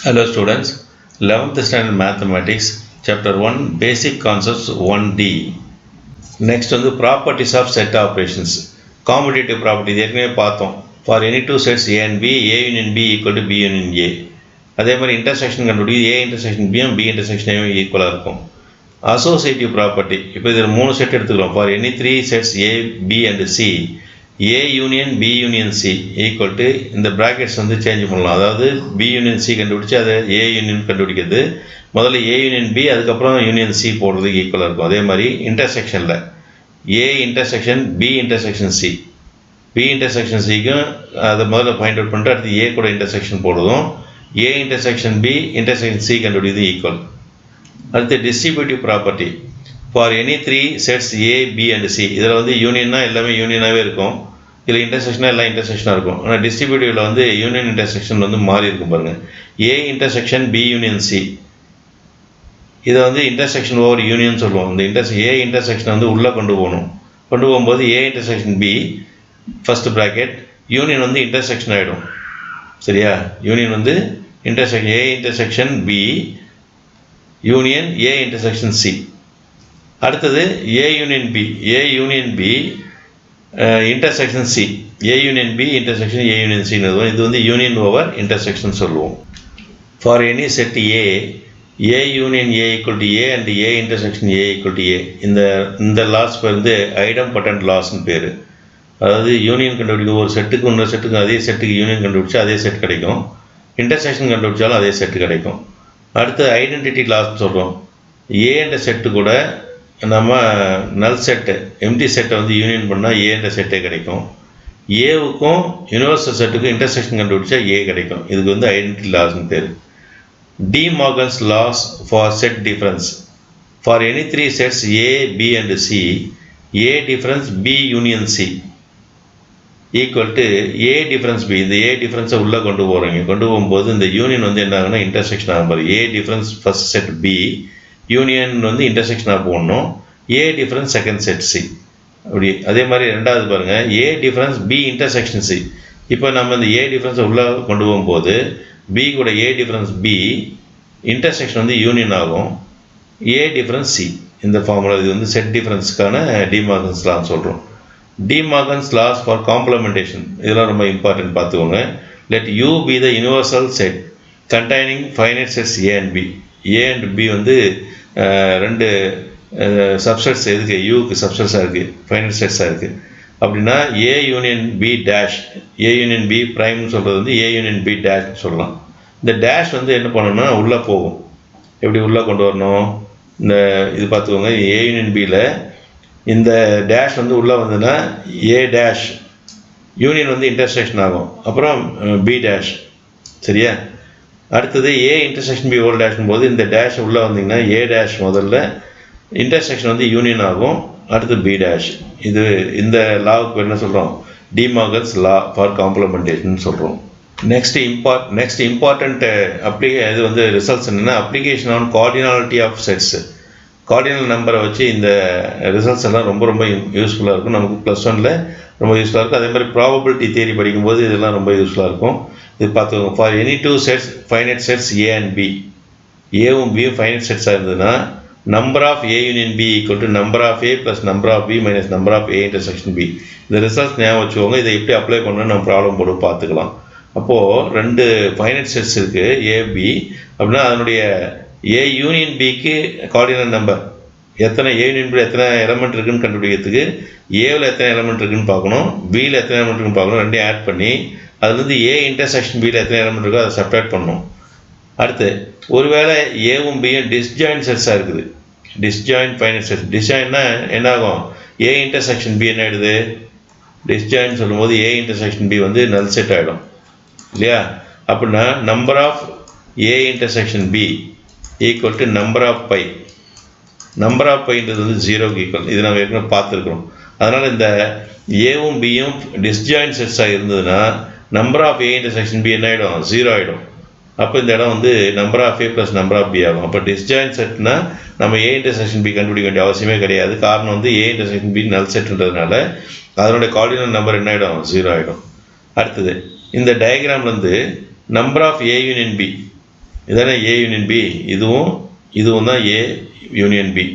Hello students, 11th standard mathematics, chapter 1, basic concepts 1D. Next on the properties of set operations. Commutative property, ஏற்கனவே பார்த்தோம். For any two sets A and B, A union B equal to B union A. அதே மாதிரி intersection கண்டுபிடிக்கும் A intersection B B intersection A ஈக்குவலாக இருக்கும். Associative property, இப்போ இதில் 3 set எடுத்துக்கிறோம். For any 3 sets A, B and C, A union B union C equal to இந்த brackets வந்து சேஞ்ச் பண்ணலாம். அதாவது B union C கண்டுபிடிச்சு அதை A union கண்டுபிடிக்கிறது. முதல்ல A union B அதுக்கப்புறம் union C போடுறதுக்கு ஈக்குவலாக இருக்கும். அதே மாதிரி இன்டர்செக்ஷனில் A intersection B intersection C, B intersection Cக்கும் அதை முதல்ல ஃபைண்ட் அவுட் பண்ணிட்டு அடுத்து A கூட இன்டர்செக்ஷன் போடுறதும் A intersection B intersection C கண்டுபிடிக்கிறது ஈக்குவல். அடுத்து distributive property. For any 3 sets A, B and C, இதில் வந்து யூனியன்னா எல்லாமே யூனியனாகவே இருக்கும், இதில் இன்டர்செக்ஷனாக எல்லாம் இன்டர்செக்ஷனாக இருக்கும். ஆனால் டிஸ்ட்ரிபியூட்டிவில் வந்து யூனியன் இன்டர்செக்ஷன் வந்து மாறி இருக்கும் பாருங்கள். A intersection B union C, இதை வந்து இன்டர்செக்ஷன் ஓவர் யூனியன் சொல்லுவோம். இந்த A இன்டர்செக்ஷன் வந்து உள்ளே கொண்டு போகும்போது A intersection B first bracket union வந்து இன்டர்செக்ஷன் ஆகிடும். சரியா? யூனியன் வந்து intersection A intersection B union A intersection C. அடுத்தது A union B intersection C, A union B intersection A union C. இது வந்து யூனியன் ஓவர் இன்டர்செக்ஷன் சொல்லுவோம். For any set A union A equal to A and A intersection A equal to A. இந்த loss வந்து ஐடம்பட்டன்ட் லாஸ்ன்னு பேர். அதாவது union கண்டுபிடிக்க ஒரு செட்டுக்கு இன்னொரு செட்டுக்கு அதே செட்டுக்கு யூனியன் கண்டுபிடிச்சா அதே செட் கிடைக்கும், இன்டர்செக்ஷன் கண்டுபிடிச்சாலும் அதே செட்டு கிடைக்கும். அடுத்து ஐடென்டிட்டி லாஸ் சொல்கிறோம். ஏன்ற செட்டு கூட நம்ம நல் செட்டு எம்டி செட்டை வந்து யூனியன் பண்ணால் ஏன்ற செட்டே கிடைக்கும். ஏவுக்கும் யூனிவர்சல் செட்டுக்கும் இன்டர்செக்ஷன் கண்டுபிடிச்சா ஏ கிடைக்கும். இதுக்கு வந்து ஐடென்டிட்டி லாஸ்ன்னு பேர். De Morgan's law for set difference. For any 3 sets A, B and C, A difference B union C equal to A difference B. இந்த A டிஃபரன்ஸை உள்ளே கொண்டு போகும்போது இந்த யூனியன் வந்து என்ன ஆகுனா இன்டர்செக்ஷன் ஆகும்போது A difference first set B union வந்து இன்டர்செக்ஷனாக போடணும், A difference second set C. அப்படி அதே மாதிரி ரெண்டாவது பாருங்கள், A difference B intersection C. இப்போ நம்ம இந்த A டிஃபரன்ஸை உள்ளே கொண்டு போகும்போது B கூட A டிஃபரன்ஸ் B இன்டர்செக்ஷன் வந்து யூனியன் ஆகும், A டிஃபரன்ஸ் C. இந்த ஃபார்முலா இது வந்து செட் டிஃபரன்ஸுக்கான டிமார்கன்ஸ் லான்னு சொல்கிறோம். டிமார்கன்ஸ் லாஸ் ஃபார் காம்ப்ளமெண்டேஷன், இதெல்லாம் ரொம்ப இம்பார்ட்டன்ட் பார்த்துக்கோங்க. Let U be the universal set containing finite sets A and B. A and B வந்து ரெண்டு சப்செட்ஸ் இருக்குது, யூக்கு சப்செட்ஸாக இருக்குது, ஃபைனட் செட்ஸாக இருக்குது. அப்படின்னா A union B dash, A union B ப்ரைம்னு சொல்கிறது வந்து A யூனியன் B டேஷ்னு சொல்லலாம். இந்த டேஷ் வந்து என்ன பண்ணணும்னா உள்ளே போகும். எப்படி உள்ளே கொண்டு வரணும்? இந்த இது பார்த்துக்கோங்க, A யூனியன் Bயில் இந்த டேஷ் வந்து உள்ளே வந்ததுன்னா A டேஷ் யூனியன் வந்து இன்டர்செக்ஷன் ஆகும், அப்புறம் B டேஷ். சரியா? அடுத்தது A இன்டர்செக்ஷன் B ஹோல் டேஷ்னும் போது இந்த டேஷ் உள்ளே வந்தீங்கன்னா A டேஷ் முதல்ல இன்டர்செக்ஷன் வந்து யூனியன் ஆகும், அடுத்து B டேஷ். இது இந்த லாவுக்கு என்ன சொல்கிறோம்? டிமார்கன்ஸ் லா ஃபார் காம்ப்ளமெண்டேஷன் சொல்கிறோம். நெக்ஸ்ட் இம்பார்ட்டண்ட் இது வந்து ரிசல்ட்ஸ் என்னென்னா application on cardinality of sets. Cardinal நம்பரை வச்சு இந்த ரிசல்ட்ஸ் எல்லாம் ரொம்ப ரொம்ப யூஸ்ஃபுல்லாக இருக்கும். நமக்கு +1ல் ரொம்ப யூஸ்ஃபுல்லாக இருக்கும். அதே மாதிரி ப்ராபபிலிட்டி தியரி படிக்கும்போது இதெல்லாம் ரொம்ப யூஸ்ஃபுல்லாக இருக்கும். இது பார்த்துக்கோங்க. For any 2 sets finite sets A and B, ஏவும் பியும் ஃபைனட் செட்ஸாக இருந்ததுன்னா number of A union B equal to number of A plus number of B minus number of A intersection B. இந்த ரிசல்ட்ஸ் ஞாபகம் வச்சுக்கோங்க. இதை எப்படி அப்ளை பண்ணணும்னு நம்ம ப்ராப்ளம் போட்டு பார்த்துக்கலாம். அப்போது 2 ஃபைனட் செட்ஸ் இருக்குது A, B. அப்படின்னா அதனுடைய A யூனியன் Bக்கு கார்டினல் நம்பர் எத்தனை, A யூனியன் B எத்தனை எலமெண்ட் இருக்குதுன்னு கண்டுபிடிக்கிறதுக்கு ஏவில் எத்தனை எலமெண்ட் இருக்குதுன்னு பார்க்கணும், பியில் எத்தனை எலமெண்ட் இருக்குன்னு பார்க்கணும். ரெண்டையும் ஆட் பண்ணி அதுலேருந்து A இன்டர்செக்ஷன் Bயில் எத்தனை எலமெண்ட் இருக்கோ அதை செப்பரேட் பண்ணணும். அடுத்து ஒருவேளை ஏவும் பியும் டிஸ்ஜாயின்ட் செட்ஸாக இருக்குது, டிஸ்ஜாயின்ட் ஃபைனட் செட்ஸ். டிஸ்ஜாயின்ட்னா என்ன ஆகும்? A இன்டர்செக்ஷன் B என்ன ஆகிடுது? டிஸ்ஜாயின்ட் சொல்லும்போது A இன்டர்செக்ஷன் B வந்து நல் செட் ஆகிடும் இல்லையா? அப்படின்னா number of A intersection B equal to number of phi. Number of பைன்றது வந்து 0க்கு ஈக்குவல். இது நம்ம ஏற்கனவே பார்த்துருக்குறோம். அதனால் இந்த ஏவும் பியும் டிஸ்ஜாயின்ட் செட்ஸாக இருந்ததுன்னா number of A intersection B என்ன ஆகிடும்? 0 ஆகிடும். அப்போ இந்த இடம் வந்து number of A plus number of B ஆகும். அப்போ டிஸ்ஜாயின்ட் செட்னா நம்ம A இன்டர்செக்ஷன் B கண்டுபிடிக்க வேண்டிய அவசியமே கிடையாது. காரணம் வந்து A இன்டர்செக்ஷன் B நல் செட்ன்றதுனால அதனுடைய கார்டினல் நம்பர் என்ன ஆகிடும்? 0 ஆகிடும். அடுத்தது இந்த டயக்ராம்லேருந்து number of A union B இதானே ஏ யூனியன் பி, இதுவும் தான் A union B.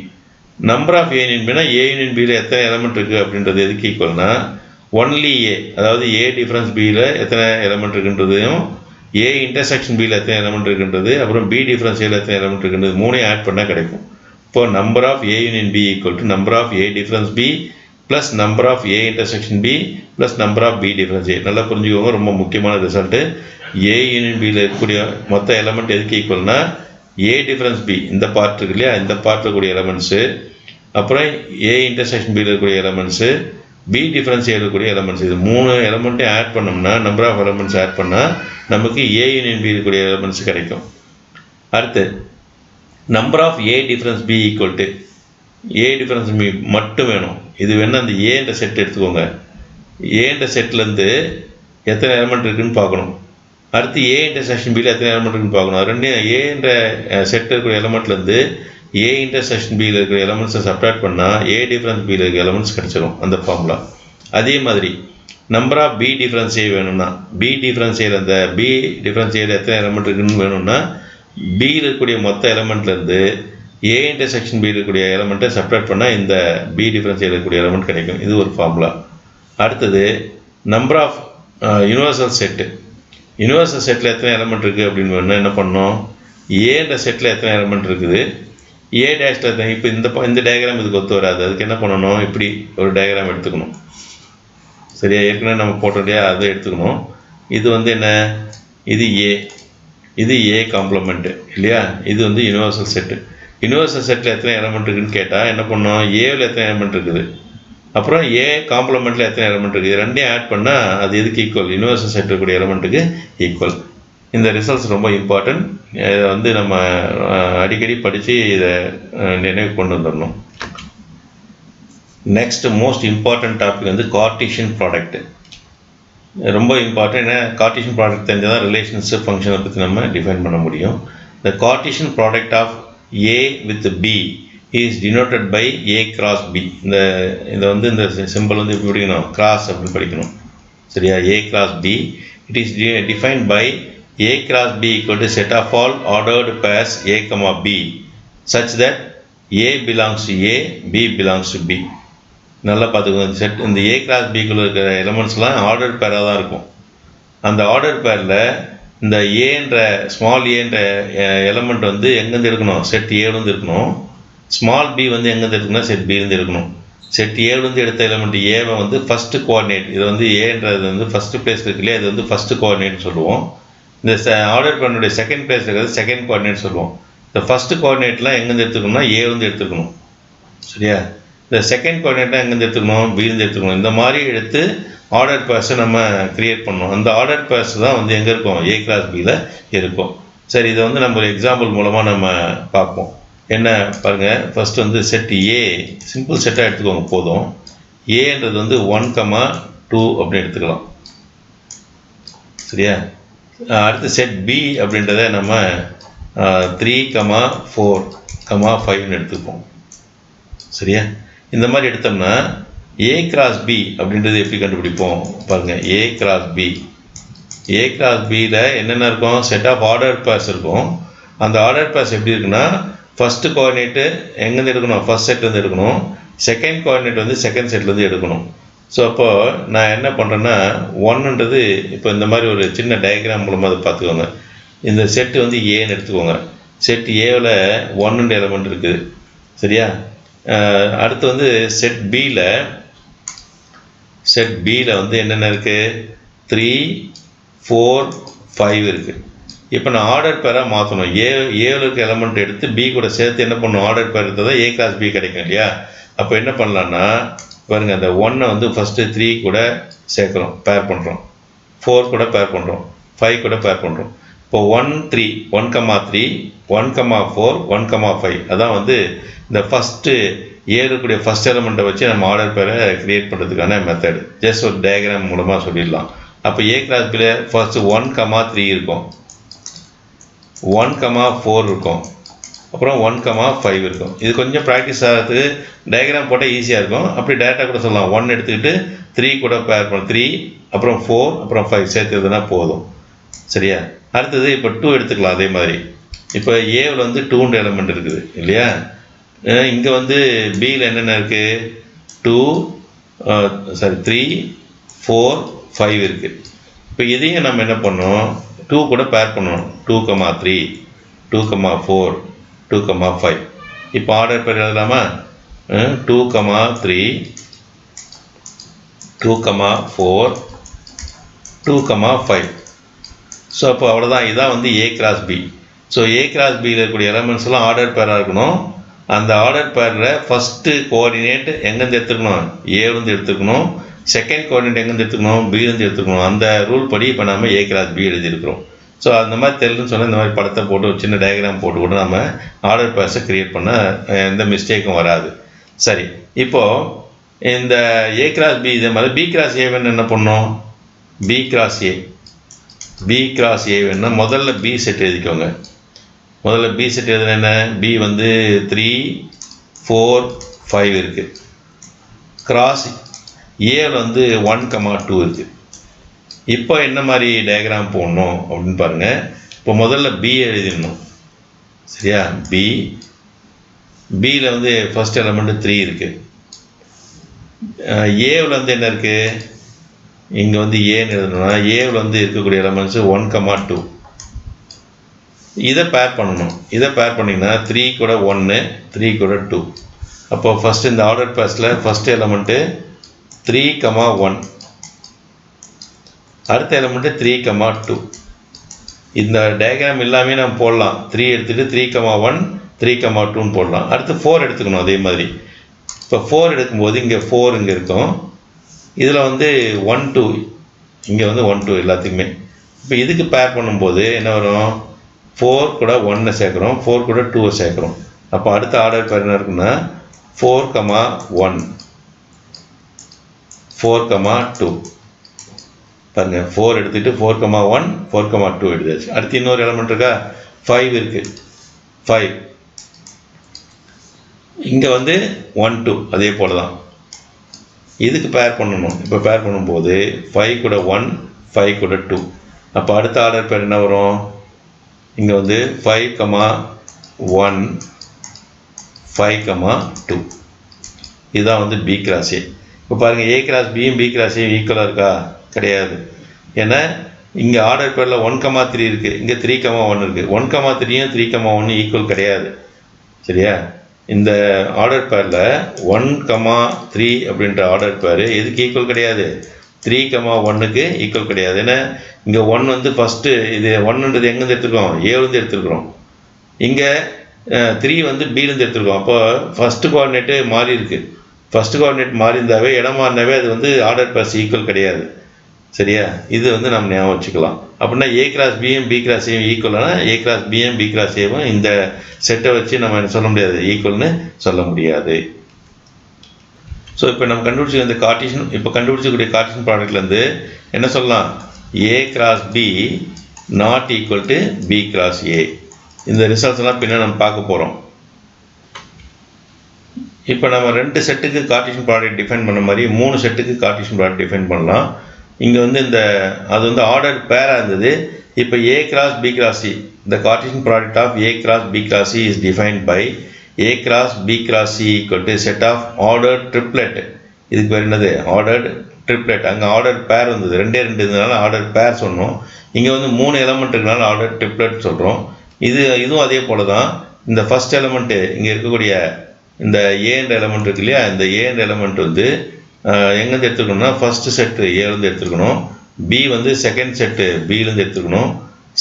Number of A union பினா ஏ யூனியன் பியில் எத்தனை எலமெண்ட் இருக்குது அப்படின்றது எதுக்கு ஈக்குவல்னா ஒன்லி ஏ, அதாவது ஏ டிஃப்ரென்ஸ் பியில் எத்தனை எலமெண்ட் இருக்குன்றதையும் ஏ இன்டர்செக்ஷன் பியில் எத்தனை எலமெண்ட் இருக்குன்றது அப்புறம் பி டிஃப்ரென்ஸ் ஏல எத்தனை எலமெண்ட் இருக்குன்றது மூணையும் ஆட் பண்ணால் கிடைக்கும். இப்போ number of A union B equal to number of A difference B plus number of A intersection B plus number of B difference A. நல்லா புரிஞ்சுக்கோங்க, ரொம்ப முக்கியமான ரிசல்ட்டு. ஏ யூனியன் பியில் இருக்கக்கூடிய மொத்த எலமெண்ட் எதுக்கு ஈக்குவல்னா ஏ டிஃப்ரென்ஸ் பி, இந்த பார்ட் இருக்கு இல்லையா, இந்த பார்ட்டில் இருக்கக்கூடிய எலமெண்ட்ஸு, அப்புறம் ஏ இன்டர்செக்ஷன் பியில் இருக்கக்கூடிய எலமெண்ட்ஸு, பி டிஃப்ரென்ஸ் ஏ இருக்கக்கூடிய எலமெண்ட்ஸ். இது 3 எலமெண்ட்டையும் ஆட் பண்ணோம்னா நம்பர் ஆஃப் எலமெண்ட்ஸ் ஆட் பண்ணால் நமக்கு ஏ யூனியன் பி இருக்கக்கூடிய எலமெண்ட்ஸ் கிடைக்கும். அடுத்து number of A difference B equal to A difference B மட்டும் வேணும். இது வேணால் அந்த ஏன்ற செட் எடுத்துக்கோங்க. ஏன்ற செட்லேருந்து எத்தனை எலமெண்ட் இருக்குதுன்னு பார்க்கணும். அடுத்து ஏ இன்டர்செக்ஷன் பியில் எத்தனை எலமெண்ட் இருக்குன்னு பார்க்கணும். ரெண்டு ஏன்ற செட் இருக்கிற எலமெண்ட்லேருந்து ஏ இன்டர்செக்ஷன் பியில் இருக்கிற எலமெண்ட்ஸை சப்ட்ராக்ட் பண்ணால் ஏ டிஃப்ரென்ஸ் பியில் இருக்கிற எலமெண்ட்ஸ் கிடச்சிடும், அந்த ஃபார்முலா. அதே மாதிரி number of B difference A வேணும்னா பி டிஃப்ரென்ஸ் ஏல அந்த பி டிஃப்ரென்ஸ் ஏல எத்தனை எலமெண்ட் இருக்குன்னு வேணும்னா பியில் இருக்கக்கூடிய மொத்த எலமெண்ட்லேருந்து ஏ இன்டர்செக்ஷன் பியில் இருக்கக்கூடிய எலமெண்ட்டை சப்ட்ராக்ட் பண்ணால் இந்த பி டிஃப்ரென்ஸ் ஏல இருக்கக்கூடிய எலமெண்ட் கிடைக்கும். இது ஒரு ஃபார்முலா. அடுத்தது number of universal set. Universal செட்டில் எத்தனை எலமெண்ட் இருக்குது அப்படின்னு வேணும்னா என்ன பண்ணணும், ஏன்ற செட்டில் எத்தனை எலமெண்ட் இருக்குது, ஏ டேஷில் எத்தனை. இப்போ இந்த டயக்ராம் இதுக்கு ஒத்து வராது. அதுக்கு என்ன பண்ணணும், இப்படி ஒரு டயக்ராம் எடுத்துக்கணும். சரியா, ஏற்கனவே நம்ம போட்டோம் இல்லையா, அதை எடுத்துக்கணும். இது வந்து என்ன, இது ஏ காம்ப்ளிமெண்ட்டு இல்லையா, இது வந்து யூனிவர்சல் செட்டு. யூனிவர்சல் செட்டில் எத்தனை எலமெண்ட் இருக்குதுன்னு கேட்டால் என்ன பண்ணணும், ஏவில் எத்தனை எலமெண்ட் இருக்குது, அப்புறம் ஏ காம்ப்ளிமெண்ட்டில் எத்தனை எலமெண்ட் இருக்குது, ரெண்டையும் ஆட் பண்ணால் அது எதுக்கு ஈக்குவல், யூனிவர்சல் செட் இருக்கக்கூடிய எலமெண்ட்டுக்கு ஈக்குவல். இந்த ரிசல்ட்ஸ் ரொம்ப இம்பார்ட்டன்ட். இதை வந்து நம்ம அடிக்கடி படித்து இதை நினைவு கொண்டு வந்துடணும். நெக்ஸ்ட் மோஸ்ட் இம்பார்ட்டன்ட் டாபிக் வந்து கார்ட்டீசியன் ப்ராடக்ட். ரொம்ப இம்பார்ட்டன்ட். ஏன்னா கார்ட்டீசியன் ப்ராடக்ட் தெரிஞ்சால் தான் ரிலேஷன்ஸு ஃபங்க்ஷனை பற்றி நம்ம டிஃபைன் பண்ண முடியும். The Cartesian product of A with B is denoted by A cross B. இதை வந்து இந்த சிம்பிள் வந்து எப்படி படிக்கணும், கிராஸ் அப்படின்னு படிக்கணும். சரியா, A cross B. It is defined by A cross B equal to set of all ordered pairs A comma B such that A belongs to A, B belongs to B. நல்லா பார்த்துக்கோங்க. Set இந்த A cross Bக்குள்ளே இருக்கிற எலமெண்ட்ஸ்லாம் order பேராக தான் இருக்கும். அந்த order பேரில் இந்த ஏன்ற ஸ்மால் ஏன்ற எலமெண்ட் வந்து எங்கேருந்து இருக்கணும், செட் ஏலேருந்து இருக்கணும். ஸ்மால் பி வந்து எங்கேருந்து இருக்கணும், செட் பிலேருந்து இருக்கணும். செட் ஏலேருந்து எடுத்த எலமெண்ட் ஏவை வந்து ஃபஸ்ட்டு கோஆர்டினேட், இது வந்து ஏன்றது வந்து ஃபஸ்ட்டு பிளேஸ் இருக்கு இல்லையா, இது வந்து ஃபஸ்ட்டு கோஆர்டினேட் சொல்லுவோம். இந்த ஆர்டர் பண்ணுடைய செகண்ட் பிளேஸ் இருக்கிறது செகண்ட் கோஆர்டினேட் சொல்லுவோம். இந்த ஃபஸ்ட்டு கோஆர்டினேட்லாம் எங்கேருந்து எடுத்துக்கணும்னா ஏலேருந்து எடுத்துக்கணும். சரியா, இந்த செகண்ட் கோஆர்டினேட்லாம் எங்கேருந்து எடுத்துக்கணும், பிலேருந்து எடுத்துக்கணும். இந்த மாதிரி எடுத்து ஆர்டர் பேர்ஸை நம்ம க்ரியேட் பண்ணணும். அந்த ஆர்டர் பேர்ஸ் தான் வந்து எங்கே இருக்கும், ஏ கிளாஸ் பியில் இருக்கும். சரி, இதை வந்து நம்ம ஒரு எக்ஸாம்பிள் மூலமாக நம்ம பார்ப்போம். என்ன பாருங்கள், ஃபஸ்ட்டு வந்து செட் ஏ சிம்பிள் செட்டாக எடுத்துக்கோங்க போதும். ஏன்றது வந்து 1,2 அப்படின்னு எடுத்துக்கலாம். சரியா, அடுத்து செட் பி அப்படின்றத நம்ம 3,4,5 எடுத்துப்போம். சரியா, இந்த மாதிரி எடுத்தோம்னா ஏ கிராஸ் பி அப்படின்றது எப்படி கண்டுபிடிப்போம் பாருங்கள். ஏ கிராஸ் பியில் என்னென்ன இருக்கும், செட் ஆஃப் ஆர்டர் பேர்ஸ் இருக்கும். அந்த ஆர்டர் பேர்ஸ் எப்படி இருக்குன்னா ஃபஸ்ட்டு கோஆர்டினேட்டு எங்கேருந்து எடுக்கணும், ஃபஸ்ட் செட்லேருந்து எடுக்கணும். செகண்ட் கோஆர்டினேட் வந்து செகண்ட் செட்லேருந்து எடுக்கணும். ஸோ அப்போது நான் என்ன பண்ணுறேன்னா 1ன்றது இப்போ இந்த மாதிரி ஒரு சின்ன டயக்ராம் மூலமாக அதை பார்த்துக்கோங்க. இந்த செட்டு வந்து ஏன்னு எடுத்துக்கோங்க. செட் ஏவில் 1 எலமெண்ட் இருக்குது. சரியா, அடுத்து வந்து செட் பியில் வந்து என்னென்ன இருக்குது, 3, 4, 5 இருக்குது. இப்போ நான் ஆர்டர் பேராக மாற்றணும். ஏவில் இருக்க எலமெண்ட் எடுத்து பி கூட சேர்த்து என்ன பண்ணணும், ஆர்டர் பேர் எடுத்தால் தான் ஏ கிளாஸ் பி கிடைக்கும் இல்லையா. அப்போ என்ன பண்ணலான்னா பாருங்கள், அந்த 1 வந்து ஃபஸ்ட்டு 3 கூட சேர்க்குறோம், பேர் பண்ணுறோம். 4 கூட பேர் பண்ணுறோம், 5 கூட பேர் பண்ணுறோம். இப்போ 1,3, 1,3, 1,4, 1,5 அதான் வந்து இந்த ஃபஸ்ட்டு ஏறக்கூடிய ஃபஸ்ட் எலமெண்ட்டை வச்சு நம்ம ஆர்டர் பேரை க்ரியேட் பண்ணுறதுக்கான மெத்தடு. ஜஸ்ட் ஒரு டயக்ராம் மூலமாக சொல்லிடலாம். அப்போ ஏ கிளாஸ் பியில் ஃபஸ்ட்டு 1,3 இருக்கும், 1,4 இருக்கும், அப்புறம் 1,5 இருக்கும். இது கொஞ்சம் ப்ராக்டிஸ் ஆகிறதுக்கு டயக்ராம் போட்டால் ஈஸியாக இருக்கும். அப்படி டேரெக்டாக கூட சொல்லலாம். 1 எடுத்துக்கிட்டு 3 கூட பேர் பண்ண 3, அப்புறம் 4, அப்புறம் 5 சேர்த்துறதுனா போதும். சரியா, அடுத்தது இப்போ 2 எடுத்துக்கலாம். அதே மாதிரி இப்போ ஏவில் வந்து 2 எலமெண்ட் இருக்குது இல்லையா? இங்கே வந்து பியில் என்னென்ன இருக்குது? 3 4 5 இருக்குது. இப்போ இதையும் நம்ம என்ன பண்ணோம்? 2 கூட பேர் பண்ணணும். 2,3 2,4 2,5. இப்போ ஆர்டர் பேர் எழுதலாமா? 2,3 2,4 2,5. ஸோ அப்போ அவ்வளோதான். இதான் வந்து A cross B. So A cross பியில் இருக்கக்கூடிய எலமெண்ட்ஸ்லாம் ஆர்டர் பேராக இருக்கணும். அந்த ஆர்டர் பேரில் ஃபஸ்ட்டு கோஆர்டினேட் எங்கேருந்து எடுத்துக்கணும்? ஏலேருந்து எடுத்துக்கணும். செகண்ட் கோஆர்டினேட் எங்கேருந்து எடுத்துக்கணும்? பிலேருந்து எடுத்துக்கணும். அந்த ரூல் படி இப்போ நம்ம ஏ கிராஸ் பி எழுதியிருக்கிறோம். ஸோ அந்த மாதிரி தெரியலன்னு சொன்னால் இந்த மாதிரி படத்தை போட்டு ஒரு சின்ன டயக்ராம் போட்டு கூட நம்ம ஆர்டர் பேர்ஸை க்ரியேட் பண்ண எந்த மிஸ்டேக்கும் வராது. சரி, இப்போது இந்த ஏ கிராஸ் பி இதே மாதிரி பி கிராஸ் ஏ வேணும் என்ன பண்ணோம்? பி கிராஸ் ஏ வேணும்னா முதல்ல பி செட் எழுதிக்கோங்க. முதல்ல பி செட் எழுதுனா என்ன? பி வந்து 3 4 5 இருக்குது. கிராஸ் ஏவில் வந்து 1,2 இருக்குது. இப்போ என்ன மாதிரி டயக்ராம் போடணும் அப்படின்னு பாருங்கள். இப்போ முதல்ல பி எழுதிடணும். சரியா? பியில் வந்து ஃபஸ்ட் எலமெண்ட்டு 3 இருக்குது. ஏவில் வந்து என்ன இருக்குது? இங்கே வந்து ஏன்னு எழுதணும்னா ஏவில் வந்து இருக்கக்கூடிய எலமெண்ட்ஸு 1,2. இதை பேர் பண்ணணும். இதை பேர் பண்ணிங்கன்னா 3 கூட 1 3 கூட 2. அப்போ ஃபஸ்ட்டு இந்த ஆர்டர் பேர்ஸில் ஃபஸ்ட்டு எலமெண்ட்டு 3,1, அடுத்த எலமெண்ட்டு 3,2. இந்த டயக்ராம் எல்லாமே நம்ம போடலாம். 3 எடுத்துகிட்டு 3,1 3,2ன்னு போடலாம். அடுத்து 4 எடுத்துக்கணும் அதே மாதிரி. இப்போ 4 எடுக்கும்போது இங்கே 4 இங்கே இருக்கும். இதில் வந்து 1 2 இங்கே வந்து 1 2 எல்லாத்துக்குமே. இப்போ இதுக்கு பேர் பண்ணும்போது என்ன வரும்? 4 கூட 1 சேர்க்குறோம், 4 கூட 2 சேர்க்குறோம். அப்போ அடுத்த ஆர்டர் பேர் என்ன இருக்குன்னா 4,1 4,2. பாருங்கள், 4 எடுத்துகிட்டு 4,1 4,2 எடுத்தாச்சு. அடுத்து இன்னொரு எலமெண்ட் இருக்கா? 5 இருக்குது. 5 இங்கே வந்து 1 2 அதே போல் தான். இதுக்கு பேர் பண்ணணும். இப்போ பேர் பண்ணும்போது 5 கூட 1 5 கூட 2. அப்போ அடுத்த ஆர்டர் பேர் என்ன வரும்? இங்கே வந்து 5,1 5,2. இதுதான் வந்து பி கிராஸ் ஏ. இப்போ பாருங்கள், ஏ கிராஸ் பியும் பி கிராஸ் ஏ ஈக்குவலாக இருக்கா? கிடையாது. ஏன்னா இங்கே ஆர்டர் பேரில் 1,3 இருக்குது, இங்கே 3,1 இருக்குது. 1,3யும் 3,1 ஈக்குவல் கிடையாது. சரியா? இந்த ஆர்டர் பேரில் 1,3 அப்படின்ற ஆர்டர் பேர் எதுக்கு ஈக்குவல் கிடையாது? 3,1க்கு ஈக்குவல் கிடையாது. ஏன்னா இங்கே 1 வந்து ஃபஸ்ட்டு இது 1ன்றது எங்கேருந்து எடுத்துருக்கோம்? ஏலேருந்து எடுத்துருக்குறோம். இங்கே 3 வந்து பிலேருந்து எடுத்துருக்கோம். அப்போ ஃபஸ்ட்டு கோஆர்டினேட்டு மாறி இருக்குது. ஃபஸ்ட்டு கோஆர்டினேட் மாறி இருந்தாவே இடம் மாறினாவே அது வந்து ஆர்டர் பேர்ஸ் ஈக்குவல் கிடையாது. சரியா? இது வந்து நம்ம ஞாபகம் வச்சுக்கலாம். அப்படின்னா ஏ கிராஸ் பியும் பி கிராஸ் ஏயும் ஈக்குவலானா ஏ கிராஸ் பியும் பி கிராஸ் ஏவும் இந்த செட்டை வச்சு நம்ம சொல்ல முடியாது, ஈக்குவல்னு சொல்ல முடியாது. ஸோ இப்போ நம்ம கண்டுபிடிச்ச இந்த கார்ட்டீசியன், இப்போ கண்டுபிடிச்சக்கூடிய கார்ட்டீசியன் ப்ராடக்ட்லேருந்து என்ன சொல்லலாம்? A cross B not equal to B cross A. இந்த ரிசல்ட்ஸ்லாம் பின்ன நம்ம பார்க்க போகிறோம். இப்போ நம்ம 2 செட்டுக்கு கார்ட்டீசியன் ப்ராடக்ட் டிஃபைன் பண்ண மாதிரி 3 செட்டுக்கு கார்ட்டீசியன் ப்ராடக்ட் டிஃபைன் பண்ணலாம். இங்கே வந்து அது வந்து ஆர்டர் பேராக இருந்தது. இப்போ A cross B cross C, the Cartesian product of A cross B cross C is defined by A cross B cross C equal to set of ordered triplet. இதுக்கு பேர் என்னது? Ordered triplet. அங்கே order பேர் வந்தது, 2 இருந்ததுனால order பேர் சொன்னோம். இங்கே வந்து 3 எலமெண்ட் இருக்கனால ஆர்டர் ட்ரிப்ளெட் சொல்கிறோம். இதுவும் அதே போல் தான். இந்த ஃபஸ்ட் எலமெண்ட்டு இங்கே இருக்கக்கூடிய இந்த ஏன்ற எலமெண்ட் இருக்கு இல்லையா? இந்த ஏன்ற எலமெண்ட் வந்து எங்கேருந்து எடுத்துக்கணும்னா ஃபஸ்ட்டு செட்டு ஏலேருந்து எடுத்துக்கணும், பி வந்து செகண்ட் செட்டு பிலேருந்து எடுத்துக்கணும்,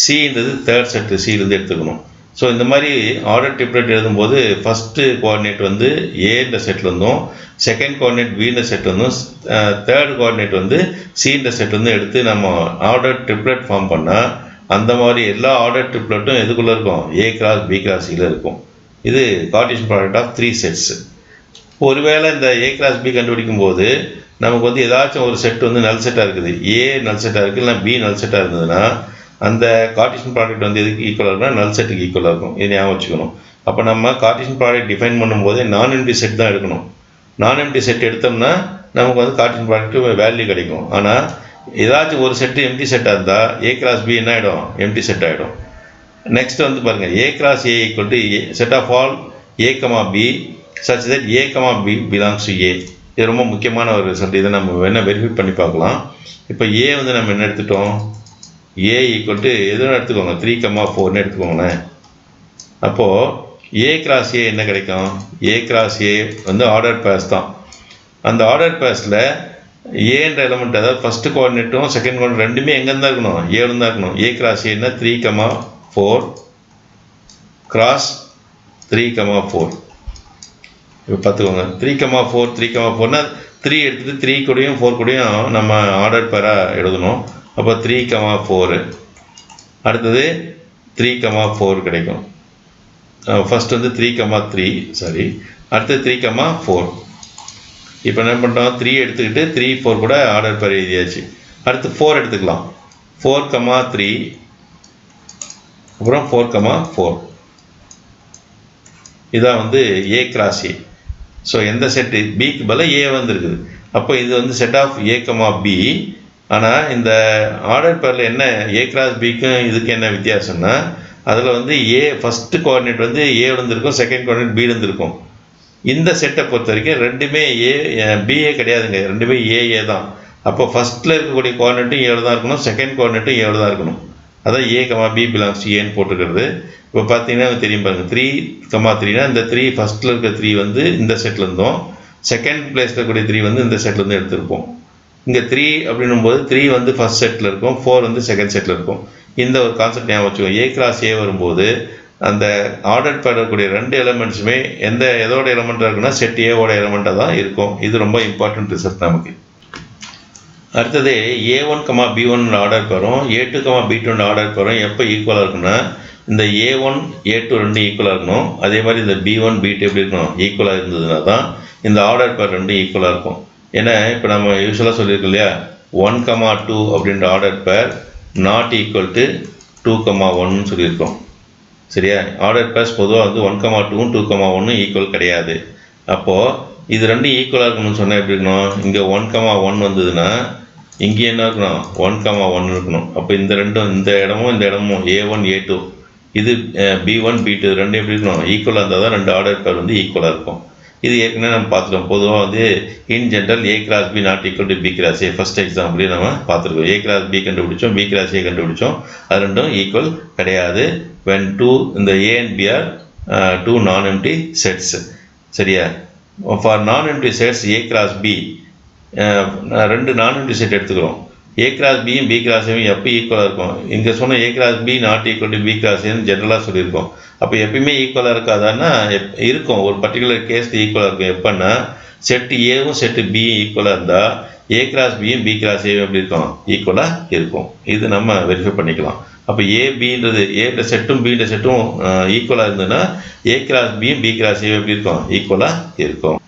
சின்றது தேர்ட் செட்டு சிலேருந்து எடுத்துக்கணும். ஸோ இந்த மாதிரி ஆர்டர் ட்ரிப்ளெட் எழுதும்போது ஃபஸ்ட்டு கோஆர்டினேட் வந்து ஏன்ற செட்டில் இருந்தும், செகண்ட் கோஆர்டினேட் பின்ற செட் வந்தும், தேர்ட் கோஆர்டினேட் வந்து சின்ற செட் வந்து எடுத்து நம்ம ஆர்டர் ட்ரிப்ளெட் ஃபார்ம் பண்ணால் அந்த மாதிரி எல்லா ஆர்டர் ட்ரிப்ளெட்டும் எதுக்குள்ளே இருக்கும்? ஏ கிராஸ் பி கிராஸ் சியில் இருக்கும். இது கார்ட்டீசியன் ப்ராடக்ட் ஆஃப் 3 செட்ஸ். ஒருவேளை இந்த ஏ கிராஸ் பி கண்டுபிடிக்கும் போது நமக்கு வந்து ஏதாச்சும் ஒரு செட் வந்து நல் செட்டாக இருக்குது, ஏ நல் செட்டாக இருக்குது, இல்லை பி நல் செட்டாக இருந்ததுன்னா அந்த கார்ட்டீசியன் ப்ராடக்ட் வந்து எதுக்கு ஈக்குவலாக இருக்குன்னா நல் செட்டுக்கு ஈக்குவலாக இருக்கும். இது ஞாபகம் வச்சுக்கணும். அப்போ நம்ம கார்ட்டீசியன் ப்ராடக்ட் டிஃபைன் பண்ணும்போது நான் எம்டி செட் தான் எடுக்கணும். நான் எம்டி செட் எடுத்தோம்னா நமக்கு வந்து கார்ட்டீசியன் ப்ராடக்ட்டு வேல்யூ கிடைக்கும். ஆனால் ஏதாச்சும் ஒரு செட்டு எம்டி செட்டாக இருந்தால் ஏ கிராஸ் பி என்ன ஆகிடும்? எம்டி செட் ஆகிடும். நெக்ஸ்ட் வந்து பாருங்கள் A cross A equal to set of all A comma B such that A comma B belongs to A. இது ரொம்ப முக்கியமான ஒரு ரிசல்ட். இதை நம்ம வேணால் வெரிஃபை பண்ணி பார்க்கலாம். இப்போ ஏ வந்து நம்ம என்ன எடுத்துட்டோம், ஏ ஈக்குவல் டு எதுவும் எடுத்துக்கோங்க 3,4ன்னு எடுத்துக்கோங்களேன். அப்போது ஏ கிராஸ் ஏ என்ன கிடைக்கும், ஏ கிராஸ் ஏ வந்து ஆர்டர் பேர்ஸ் தான். அந்த ஆர்டர் பேர்ஸில் ஏன்ற எலமெண்ட், அதாவது ஃபஸ்ட்டு கோஆர்டினேட்டும் செகண்ட் கோஆர்டினேட் ரெண்டுமே எங்கேருந்து தான் இருக்கணும், ஏன்னு தான் இருக்கணும். ஏ கிராஸ் ஏன்னா 3,4 கிராஸ் 3,4. இப்போ பார்த்துக்கோங்க 3,4 3,4னா 3 எடுத்துகிட்டு 3 கூடயும் 4 கூடயும் நம்ம ஆர்டர் பேராக எழுதணும். அப்போ 3,4 அடுத்தது 3,4 கிடைக்கும். ஃபஸ்ட் வந்து 3,3 சாரி, அடுத்தது 3,4. இப்போ என்ன பண்ணுறோம், 3 எடுத்துக்கிட்டு 3 4 கூட ஆர்டர் பேர் எழுதியாச்சு. அடுத்து 4 எடுத்துக்கலாம். 4,3 அப்புறம் 4,4. இதான் வந்து ஏ கிராஸ் ஏ. ஸோ எந்த செட்டு பிக்கு பதில் ஏ வந்துருக்குது. அப்போ இது வந்து set of A comma B. ஆனால் இந்த ஆர்டர் பேரில் என்ன ஏ கிராஸ் பிக்கும் இதுக்கு என்ன வித்தியாசம்னா, அதில் வந்து ஏ ஃபஸ்ட்டு கோஆர்டினேட் வந்து ஏ இருந்திருக்கும், செகண்ட் கோஆர்டினேட் பி இருந்திருக்கும். இந்த செட்டை பொறுத்த வரைக்கும் ரெண்டுமே ஏ பிஏ கிடையாதுங்க, ரெண்டுமே ஏஏ தான். அப்போ ஃபஸ்ட்டில் இருக்கக்கூடிய கோஆர்டினேட்டும் ஏழு தான் இருக்கணும், செகண்ட் கோஆர்டினேட்டும் ஏழு தான் இருக்கணும். அதான் ஏ கமா பி பிலாங்ஸ் டு ஏன்னு போட்டுக்கிறது. இப்போ பார்த்தீங்கன்னா தெரியும் பாருங்கள், 3,3னா இந்த 3 ஃபஸ்ட்டில் இருக்க 3 வந்து இந்த செட்டில் இருந்தோம், செகண்ட் பிளேஸில் இருக்கக்கூடிய 3 வந்து இந்த செட்லேருந்து எடுத்திருப்போம். இங்கே 3 அப்படின்னும்போது 3 வந்து ஃபஸ்ட் செட்டில் இருக்கும், 4 வந்து செகண்ட் செட்டில் இருக்கும். இந்த ஒரு கான்செப்ட் ஞாபகம் வச்சுக்கோங்க. ஏ கிராஸ் ஏ வரும்போது அந்த ஆர்டர் பண்ணக்கூடிய ரெண்டு எலிமெண்ட்ஸுமே எதோட எலிமெண்ட்டாக இருக்குன்னா செட் ஏவோட எலிமெண்ட்டாக தான் இருக்கும். இது ரொம்ப இம்பார்ட்டன்ட் ரிசல்ட் நமக்கு. அடுத்தது A1, B1 ஆர்டர் பெறும், A2, B2 ஆர்டர் பெறும். எப்போ ஈக்குவலாக இருக்குன்னா, இந்த A1 A2 ரெண்டும் ஈக்குவலாக இருக்கணும். அதே மாதிரி இந்த B1 B2 எப்படி இருக்கணும், ஈக்குவலாக இருந்ததுன்னா தான் இந்த ஆர்டர் பேர் ரெண்டும் ஈக்குவலாக இருக்கும். ஏன்னா இப்போ நம்ம யூஸ்வலாக சொல்லியிருக்கோம் இல்லையா, 1, 2 அப்படின்ற ஆர்டர் பேர் நாட் ஈக்குவல் டு 2, 1ன்னு சொல்லியிருக்கோம். சரியா, ஆர்டர் பேர்ஸ் பொதுவாக வந்து 1, 2ம் 2, 1ம் ஈக்குவல் கிடையாது. அப்போது இது ரெண்டும் ஈக்குவலாக இருக்கணும்னு சொன்னால் எப்படி இருக்கணும், இங்கே 1, 1 வந்ததுன்னா இங்கே என்ன இருக்கணும், 1, 1 இருக்கணும். அப்போ இந்த ரெண்டும், இந்த இடமும் இந்த இடமும் A1 A2 இது B1 B2 ரெண்டும் எப்படி இருக்கணும், ஈக்குவலாக இருந்தால் தான் ரெண்டு ஆர்டர் பேர் வந்து ஈக்குவலாக இருக்கும். இது ஏற்கனவே நம்ம பார்த்துட்டோம். பொதுவாக வந்து in general A cross B not equal to B cross A first எக்ஸாம்பிளே நம்ம பார்த்துருக்கோம். ஏ கிராஸ் பி கண்டுபிடிச்சோம், பி கிராஸ் ஏ கண்டுபிடிச்சோம். அது ரெண்டும் ஈக்குவல் கிடையாது when இந்த A and B are two non empty sets. சரியா, for non empty sets A cross B ரெண்டு நான் எம்டி செட் எடுத்துக்கிறோம். ஏ கிராஸ் பியும் பி கிராஸ் ஏயும் எப்போ ஈக்குவலாக இருக்கும், இங்கே சொன்ன A cross B not equal to B cross ஏன்னு ஜென்ரலாக சொல்லியிருக்கோம். அப்போ எப்பயுமே ஈக்குவலாக இருக்காதான்னா இருக்கும், ஒரு பர்டிகுலர் கேஸில் ஈக்குவலாக இருக்கும். எப்போன்னா செட்டு ஏவும் செட்டு பியும் ஈக்குவலாக இருந்தால் ஏ கிராஸ் பியும் பி கிராஸ் ஏவும் எப்படி இருக்கும், ஈக்குவலாக இருக்கும். இது நம்ம வெரிஃபை பண்ணிக்கலாம். அப்போ ஏபின்றது ஏன்ற செட்டும் பின்ற செட்டும் ஈக்குவலாக இருந்ததுன்னா ஏ கிராஸ் பியும் பி கிராஸ் ஏவும் எப்படி இருக்கும், ஈக்குவலாக இருக்கும்.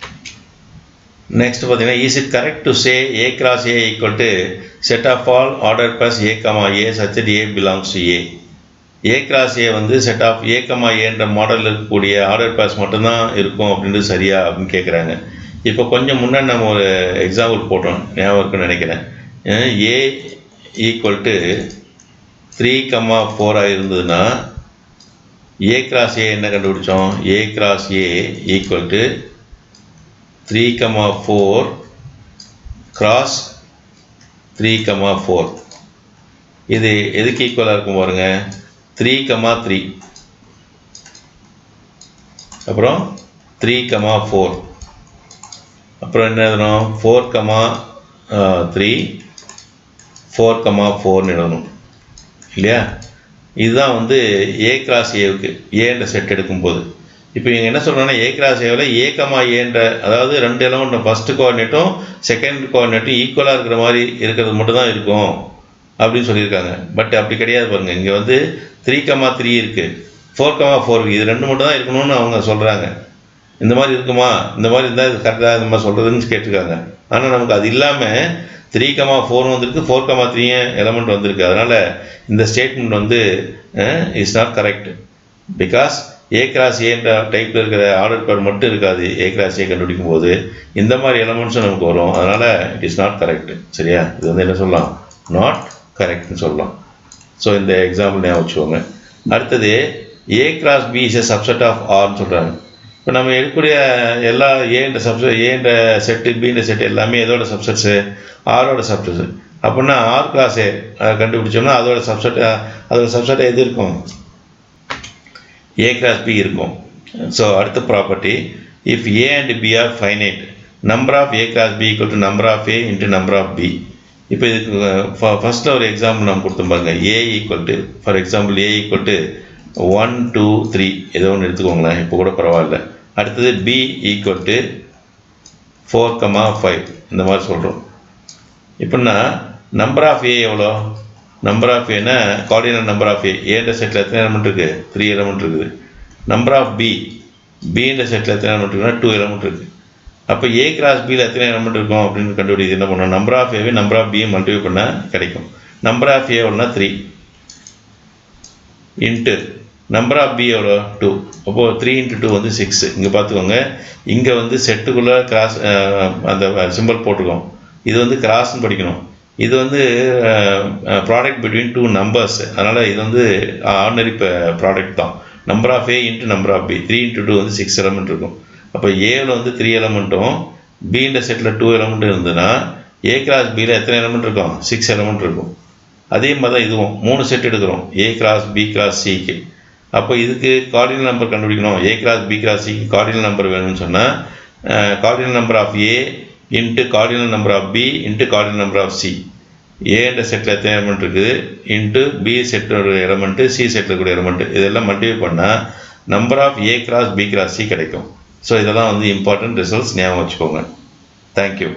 நெக்ஸ்ட் பார்த்தீங்கன்னா, is it correct to say A cross A equal to set of all order pairs A comma A such that A belongs to A. A cross A வந்து set of A comma ஏன்ற மாடலில் இருக்கக்கூடிய order plus மட்டும்தான் இருக்கும் அப்படின்றது சரியா அப்படின்னு கேட்குறாங்க. இப்போ கொஞ்சம் முன்னாடி நம்ம ஒரு எக்ஸாம்பிள் போட்டோம், ஞாபகம் இருக்குன்னு நினைக்கிறேன். ஏ ஈக்குவல் டு 3, 4 இருந்ததுன்னா ஏ கிராஸ் ஏ என்ன கண்டுபிடிச்சோம், ஏ cross A equal to 3, 4 cross 3, 4. இது எதுக்கு ஈக்குவலாக இருக்கும் பாருங்க, 3, 3 அப்புறம் 3, 4 அப்புறம் என்ன எழுதணும், 4, 3 4, 4ன்னு எழுதணும் இல்லையா. இதுதான் வந்து ஏ கிராஸ் ஏவுக்கு ஏன்ற செட் எடுக்கும்போது. இப்போ இங்கே என்ன சொல்கிறோன்னா, ஏ கிராஸ் ஏவில் ஏ கமா ஏன்ற, அதாவது ரெண்டு எலமெண்ட்டும் ஃபஸ்ட்டு கோஆர்டினேட்டும் செகண்ட் கோஆர்டினேட்டும் ஈக்குவலாக இருக்கிற மாதிரி இருக்கிறது மட்டும் தான் இருக்கும் அப்படின்னு சொல்லியிருக்காங்க. பட் அப்படி கிடையாது பாருங்கள், இங்கே வந்து 3, 3 இருக்குது, 4, 4 இது ரெண்டு மட்டும் தான் இருக்கணும்னு அவங்க சொல்கிறாங்க. இந்த மாதிரி இருக்குமா, இந்த மாதிரி இருந்தால் இது கரெக்டாக இந்த மாதிரி சொல்கிறதுன்னு கேட்டிருக்காங்க. ஆனால் நமக்கு அது இல்லாமல் 3, 4 வந்திருக்கு, 4, 3 எலமெண்ட் வந்திருக்கு. அதனால் இந்த ஸ்டேட்மெண்ட் வந்து is not correct. Because A cross ஏன்ற டைப்பில் இருக்கிற ஆர்டர் பேர் மட்டும் இருக்காது. ஏ கிராஸ் ஏ கண்டுபிடிக்கும் போது இந்த மாதிரி எலமெண்ட்ஸும் நமக்கு வரும். அதனால் இட் இஸ் நாட் கரெக்ட். சரியா, இது வந்து என்ன சொல்லலாம், நாட் கரெக்ட்னு சொல்லலாம். ஸோ இந்த எக்ஸாம்பிள் ஞாபகம் வச்சுக்கோங்க. அடுத்தது A cross B is a subset of ஆர்னு சொல்கிறாங்க. இப்போ நம்ம எடுக்கக்கூடிய எல்லா ஏன்ற சப்செட், ஏன்ற செட்டு, பின்ற செட்டு எல்லாமே எதோட சப்செட்ஸு? ஆரோட சப்செட்ஸு. அப்படின்னா ஆர் கிராஸ் ஏ கண்டுபிடிச்சோம்னா அதோட சப்செட் எது இருக்கும்? ஏ கிராஸ் பி இருக்கும். ஸோ அடுத்த property, if A and B are finite, number of A cross B equal to number of A into number of B. இப்போ இதுக்கு ஃபஸ்ட்டில் ஒரு எக்ஸாம்பிள் நம்ம கொடுத்தோம் பாருங்க. A equal to, for example A equal to 1 2 3 ஏதோ ஒன்று எடுத்துக்கோங்களேன், இப்போ கூட பரவாயில்ல. அடுத்தது பி ஈக்குவல் டு 4, 5 இந்த மாதிரி சொல்கிறோம். இப்படின்னா நம்பர் ஆஃப் ஏ எவ்வளோ? நம்பர் ஆஃப் ஏன்னா கார்டினல் நம்பர் ஆஃப் ஏன்ற செட்டில் எத்தனை எலமெண்ட் இருக்குது? 3 எலமெண்ட் இருக்குது. நம்பர் ஆஃப் பின்ற செட்டில் எத்தனை எலமெண்ட் இருக்குன்னா 2 எலமெண்ட் இருக்குது. அப்போ ஏ கிராஸ் பியில் எத்தனை எலமெண்ட் இருக்கும் அப்படின்னு கண்டுபிடிக்கிறது என்ன பண்ணணும்? நம்பர் ஆஃப் ஏவே நம்பர் ஆஃப் பியை மல்டிப்ளை பண்ணால் கிடைக்கும். நம்பர் ஆஃப் ஏ எவ்வளோனா 3 இன்ட்டு நம்பர் ஆஃப் பி எவ்வளோ? 2. அப்போது 3 × 2 வந்து 6. இங்கே பார்த்துக்கோங்க, இங்கே வந்து செட்டுக்குள்ளே கிராஸ் அந்த சிம்பிள் போட்டுக்கோம். இது வந்து கிராஸ்ன்னு படிக்கணும். இது வந்து ப்ராடக்ட் பிட்வீன் 2 நம்பர்ஸ், அதனால் இது வந்து ஆர்டினரி ப்ராடக்ட் தான். Number of A into number of B, 3 × 2 வந்து 6 எலமெண்ட் இருக்கும். அப்போ ஏவில் வந்து 3 எலமெண்ட்டும் பின்ற செட்டில் 2 எலமெண்ட்டும் இருந்ததுன்னா ஏ கிராஸ் பியில் எத்தனை எலமெண்ட் இருக்கும்? 6 எலமெண்ட் இருக்கும். அதே மாதிரி தான் இதுவும் 3 செட் எடுக்கிறோம், ஏ கிராஸ் பி கிராஸ் சிக்கு. அப்போ இதுக்கு கார்டினல் நம்பர் கண்டுபிடிக்கணும். ஏ கிராஸ் பி கிராஸ் சிக்கு கார்டினல் நம்பர் வேணும்னு சொன்னால் cardinal number of A into cardinal number of B into cardinal number of C. ஏன்ற செட்டில் எத்தனை எலமெண்ட் இருக்குது இன்ட்டு பி செட்டோட எலமெண்ட்டு, சி செட்டில் இருக்கக்கூடிய எலமெண்ட்டு, இதெல்லாம் மல்டிப்ளை பண்ணால் number of A cross B cross C கிடைக்கும். ஸோ இதெல்லாம் வந்து இம்பார்ட்டன்ட் ரிசல்ட்ஸ், ஞாபகம் வச்சுக்கோங்க. தேங்க்யூ.